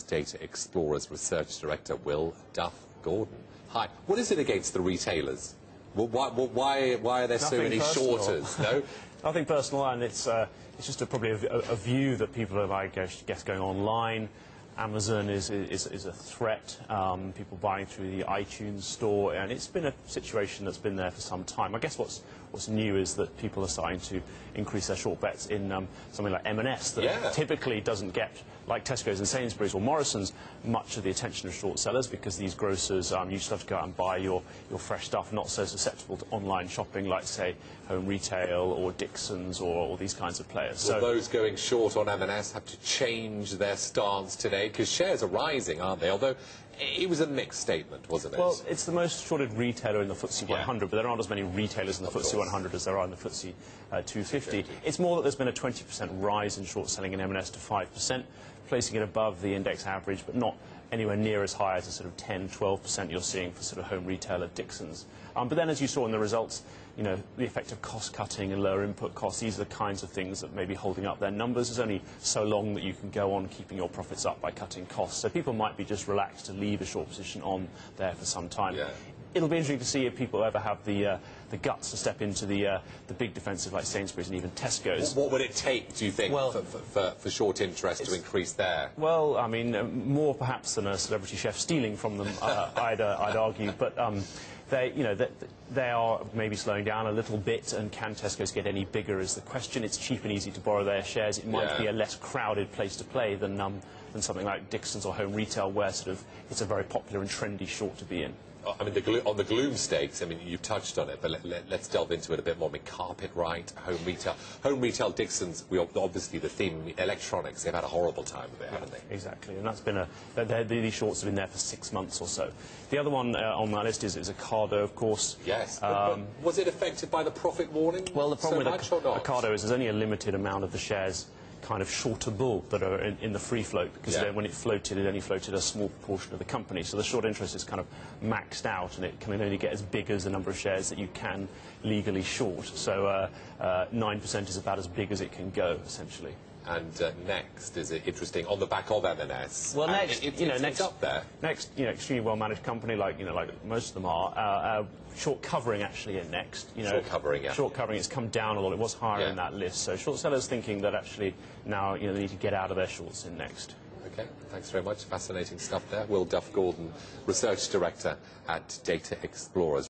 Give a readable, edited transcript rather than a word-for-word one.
Data Explorer's Research Director, Duff Gordon. Hi. What is it against the retailers? Well, why are there so many shorters? No? Nothing personal, and it's just probably a view that people have, I guess, going online. Amazon is a threat, people buying through the iTunes store, and it's been a situation that's been there for some time. I guess what's new is that people are starting to increase their short bets in something like M&S that typically doesn't get, like Tesco's and Sainsbury's or Morrison's, much of the attention of short sellers, because these grocers you still have to go out and buy your fresh stuff, not so susceptible to online shopping like, say, Home Retail or Dixon's or these kinds of players. Will those going short on M&S have to change their stance today? Because shares are rising, aren't they? Although it was a mixed statement, wasn't it? Well, it's the most shorted retailer in the FTSE 100, but there aren't as many retailers in the FTSE 100 as there are in the FTSE 250. It's more that there's been a 20% rise in short selling in M&S to 5%, placing it above the index average, but not anywhere near as high as the sort of 10–12% you're seeing for sort of Home Retail at Dixon's. But then, as you saw in the results, you know, the effect of cost cutting and lower input costs, these are the kinds of things that may be holding up their numbers. There's only so long that you can go on keeping your profits up by cutting costs. So people might be just relaxed to leave a short position on there for some time. Yeah. It'll be interesting to see if people ever have the guts to step into the big defensive like Sainsbury's and even Tesco's. What would it take, do you think, for short interest to increase there? Well, I mean, more perhaps than a celebrity chef stealing from them, I'd argue. But they are maybe slowing down a little bit, and can Tesco's get any bigger is the question. It's cheap and easy to borrow their shares. It might be a less crowded place to play than something like Dixon's or Home Retail, where sort of it's a very popular and trendy short to be in. I mean, on the gloom stakes, I mean, you touched on it, but let's delve into it a bit more. I mean, Carpetright, Home Retail, Dixon's, obviously the theme, electronics, they've had a horrible time of it, haven't they? Exactly, and that's been these shorts have been there for 6 months or so. The other one on my list is Ocado, of course. Yes, but was it affected by the profit warning? Well, the problem with Ocado is there's only a limited amount of the shares kind of shortable that are in the free float, because when it floated, it only floated a small proportion of the company. So the short interest is kind of maxed out, and it can only get as big as the number of shares that you can legally short. So 9% is about as big as it can go, essentially. And Next, is it interesting on the back of M&S? Well, Next, it's up there. Next, extremely well-managed company, like most of them are. Short covering actually in Next. Short covering, yeah. Short covering. It's come down a lot. It was higher in that list. So short sellers thinking that actually now they need to get out of their shorts in Next. Okay, thanks very much. Fascinating stuff there. Duff Gordon, Research Director at Data Explorers.